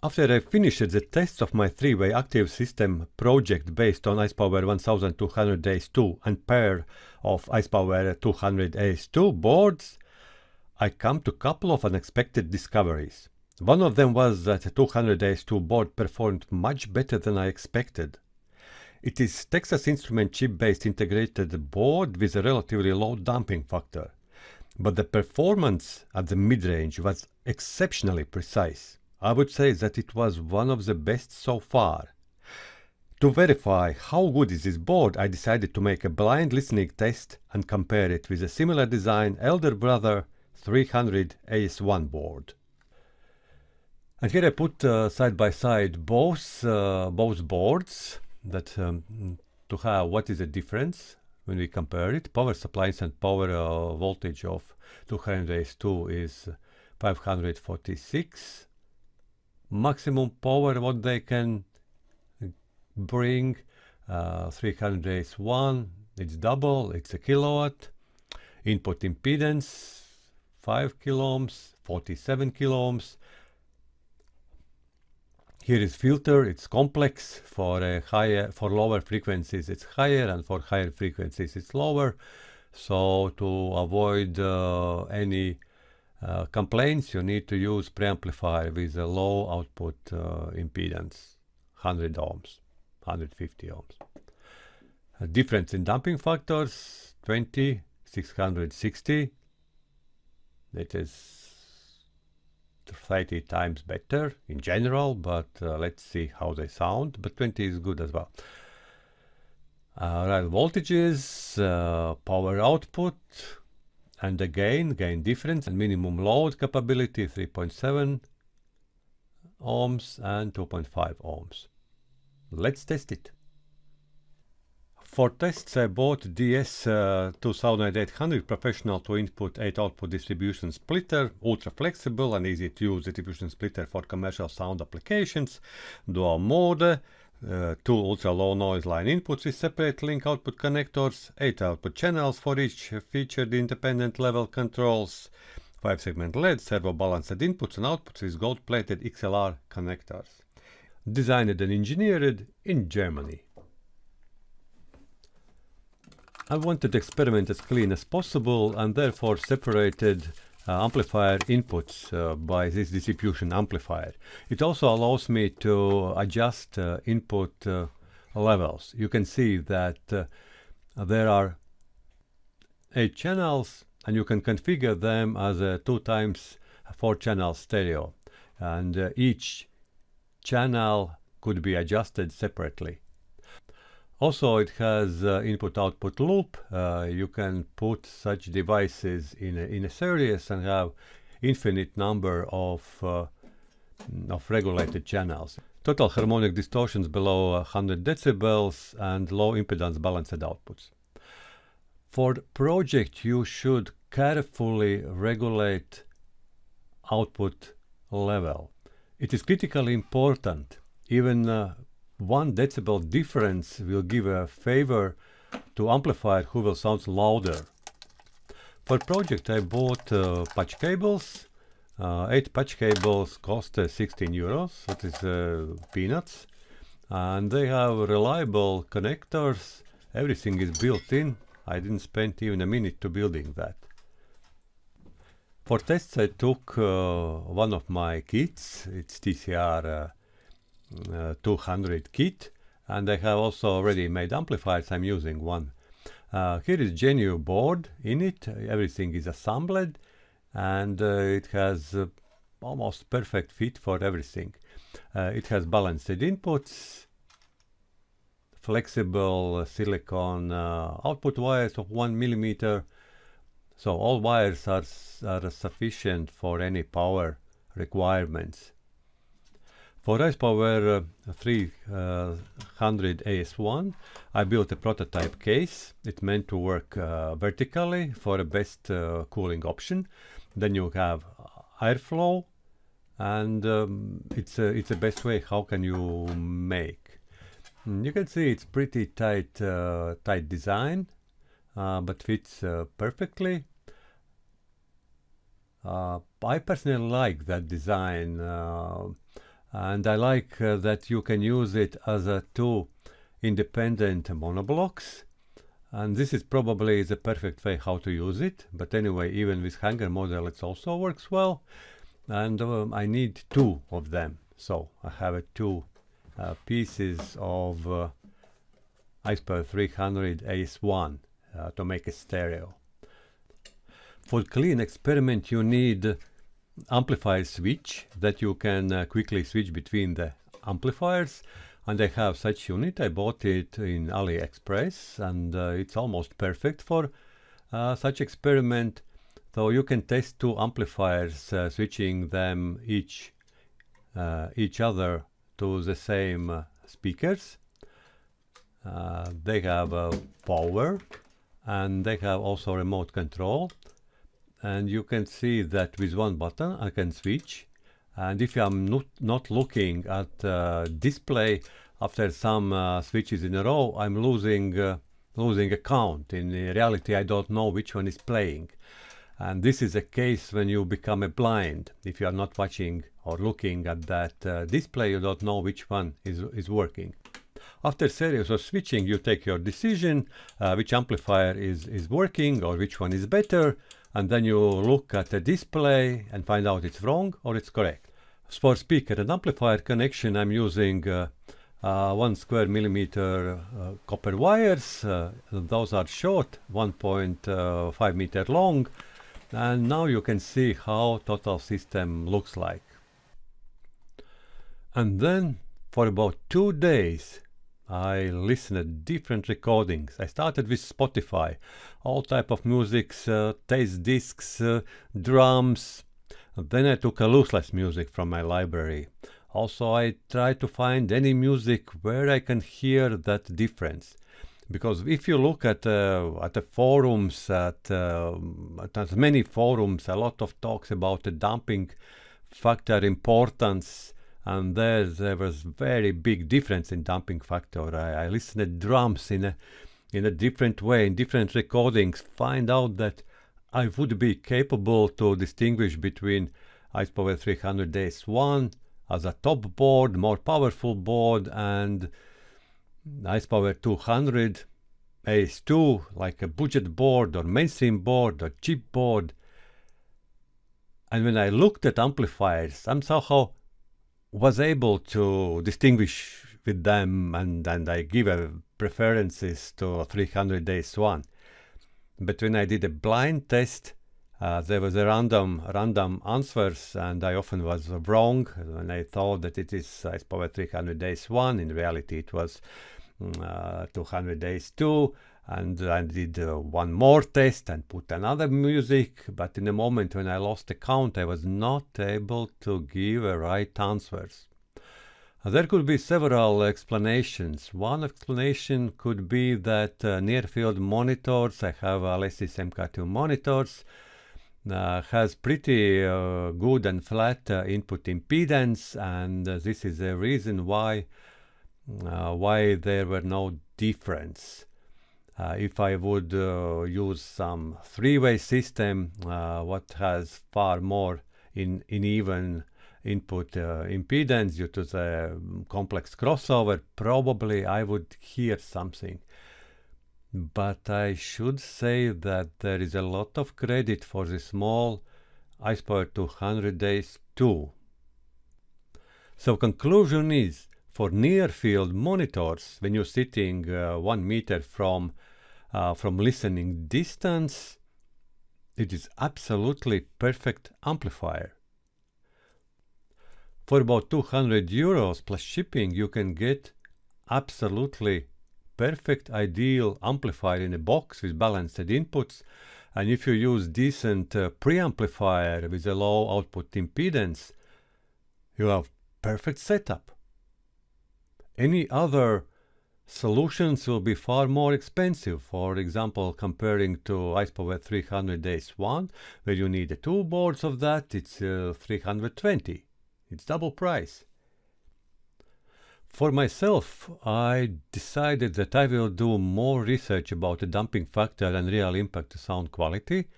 After I finished the tests of my three-way active system project based on ICEpower 1200 AS2 and pair of ICEpower 200 AS2 boards, I come to a couple of unexpected discoveries. One of them was that the 200 AS2 board performed much better than I expected. It is Texas Instrument chip-based integrated board with a relatively low damping factor, but the performance at the mid-range was exceptionally precise. I would say that it was one of the best so far. To verify how good is this board, I decided to make a blind listening test and compare it with a similar design elder brother 300 AS1 board. And here I put side by side both boards that to have what is the difference when we compare it. Power supply instant power voltage of 200 AS2 is 546. Maximum power what they can bring 300 AS1, it's double, it's a kilowatt. Input impedance 5 kilo ohms, 47 kilo ohms. Here is filter, it's complex. For lower frequencies it's higher, and for higher frequencies it's lower. So to avoid any complaints, you need to use preamplifier with a low output impedance, 100 ohms, 150 ohms. A difference in damping factors, 20, 660. That is 30 times better in general, but let's see how they sound. But 20 is good as well. Rail voltages, power output, and the gain difference, and minimum load capability 3.7 ohms and 2.5 ohms. Let's test it. For tests I bought DS 2800 professional to input 8 output distribution splitter, ultra flexible and easy to use distribution splitter for commercial sound applications, dual mode, 2 ultra low noise line inputs with separate link output connectors, 8 output channels for each featured independent level controls, 5 segment LED, servo balanced inputs and outputs with gold plated XLR connectors. Designed and engineered in Germany. I wanted to experiment as clean as possible and therefore separated amplifier inputs by this distribution amplifier. It also allows me to adjust input levels. You can see that there are 8 channels and you can configure them as a 2 times 4 channel stereo, and each channel could be adjusted separately. Also, it has input-output loop. You can put such devices in a series and have infinite number of regulated channels. Total harmonic distortions below 100 decibels and low impedance balanced outputs. For the project, you should carefully regulate output level. It is critically important. Even 1 decibel difference will give a favor to amplifier who will sound louder. For project I bought patch cables. 8 patch cables cost 16 euros, that is peanuts. And they have reliable connectors, everything is built in. I didn't spend even a minute to building that. For tests I took one of my kits, it's TCR 200 kit, and I have also already made amplifiers. I'm using one. Here is genuine board in it, everything is assembled, and it has almost perfect fit for everything. It has balanced inputs, flexible silicone output wires of 1 millimeter, so all wires are sufficient for any power requirements. For ICEpower 300 AS1, I built a prototype case. It's meant to work vertically for a best cooling option. Then you have airflow, and it's a best way how can you make. You can see it's pretty tight design, but fits perfectly. I personally like that design. And I like that you can use it as a two independent monoblocks. And this is probably the perfect way how to use it. But anyway, even with hanger model, it also works well. And I need two of them. So I have two pieces of ICEpower 300 AS1 to make a stereo. For clean experiment, you need amplifier switch that you can quickly switch between the amplifiers. And I have such unit. I bought it in AliExpress, and it's almost perfect for such experiment. So you can test two amplifiers, switching them each other to the same speakers. They have power, and they have also remote control. And you can see that with one button I can switch. And if I'm not looking at display after some switches in a row, I'm losing a count. In reality, I don't know which one is playing. And this is a case when you become a blind. If you are not watching or looking at that display, you don't know which one is working. After series of switching, you take your decision which amplifier is working or which one is better. And then you look at the display and find out it's wrong or it's correct. For speaker and amplifier connection, I'm using 1 square millimeter copper wires. Those are short, 1.5 meter long. And now you can see how total system looks like. And then for about 2 days, I listened to different recordings. I started with Spotify, all type of music, taste discs, drums. Then I took a lossless music from my library. Also, I tried to find any music where I can hear that difference. Because if you look at the forums, at many forums, a lot of talks about the damping factor importance. And there was very big difference in damping factor. I listened to drums in a different way, in different recordings, find out that I would be capable to distinguish between ICEpower 300 AS1 as a top board, more powerful board, and ICEpower 200 AS2, like a budget board or mainstream board or cheap board. And when I looked at amplifiers, I'm somehow was able to distinguish with them, and I give preferences to 300 AS1. But when I did a blind test, there was a random answers, and I often was wrong when I thought that it is ICEpower 300 AS1. In reality, it was 200 AS2. And I did one more test and put another music, but in a moment when I lost the count, I was not able to give right answers. There could be several explanations. One explanation could be that near-field monitors, I have Alesis MK2 monitors, has pretty good and flat input impedance, and this is the reason why there were no difference. If I would use some three-way system, what has far more in even input impedance due to the complex crossover, probably I would hear something. But I should say that there is a lot of credit for the small ICEpower 200 AS2. So conclusion is, for near-field monitors, when you're sitting 1 meter from listening distance, it is absolutely perfect amplifier. For about 200 euros plus shipping, you can get absolutely perfect ideal amplifier in a box with balanced inputs. And if you use decent preamplifier with a low output impedance, you have perfect setup. Any other solutions will be far more expensive. For example, comparing to ICEpower 300 AS1, where you need 2 boards of that, it's 320. It's double price. For myself, I decided that I will do more research about the damping factor and real impact to sound quality.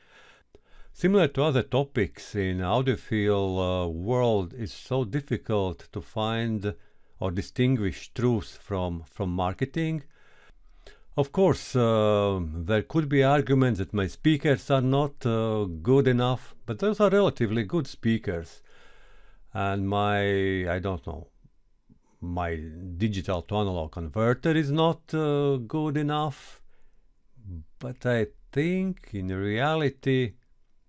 Similar to other topics in audiophile world, it's so difficult to find or distinguish truth from marketing. Of course, there could be arguments that my speakers are not good enough, but those are relatively good speakers. And I don't know, my digital to analog converter is not good enough. But I think in reality,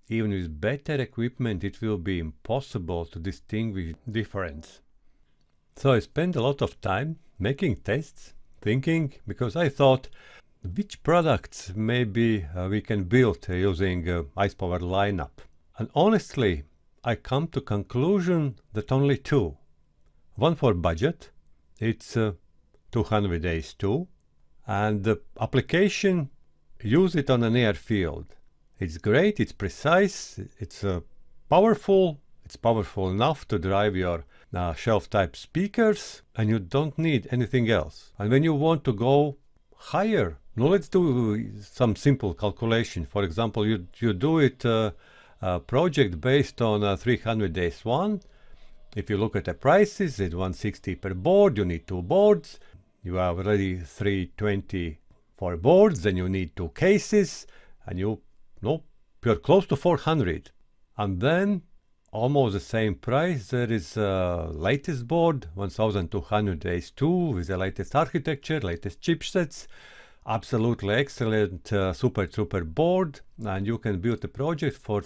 even with better equipment, it will be impossible to distinguish difference. So I spent a lot of time making tests, thinking, because I thought which products maybe we can build using ICEpower lineup. And honestly, I come to conclusion that only two. One for budget, it's 200 ACE2, and the application, use it on a near field. It's great, it's precise, it's powerful enough to drive your shelf type speakers, and you don't need anything else. And when you want to go higher, now let's do some simple calculation. For example, you do it project based on 300 ACE1. If you look at the prices, it's 160 per board, you need 2 boards. You have already 320 for boards, then you need 2 cases, and you're close to 400. And then almost the same price, there is latest board, 1200 ACE2 with the latest architecture, latest chipsets, absolutely excellent super trooper board, and you can build a project for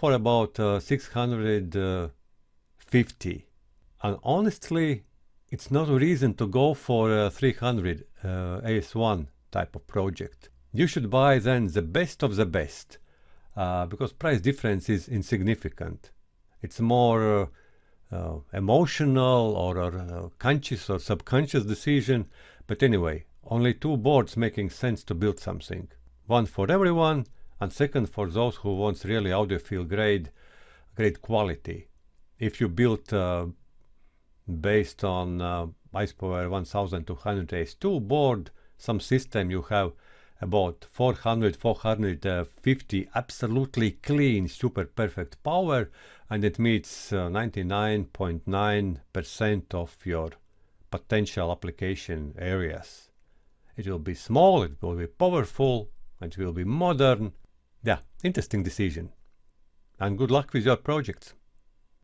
about 650. And honestly, it's not a reason to go for a 300 AS1 type of project. You should buy then the best of the best, because price difference is insignificant. It's more emotional or conscious or subconscious decision. But anyway, only 2 boards making sense to build something. One for everyone, and second for those who want really audiophile grade quality. If you build based on ICEpower 1200 ACE2 board, some system, you have about 450 absolutely clean, super perfect power, and it meets 99.9% of your potential application areas. It will be small, it will be powerful, it will be modern. Yeah, interesting decision. And good luck with your projects.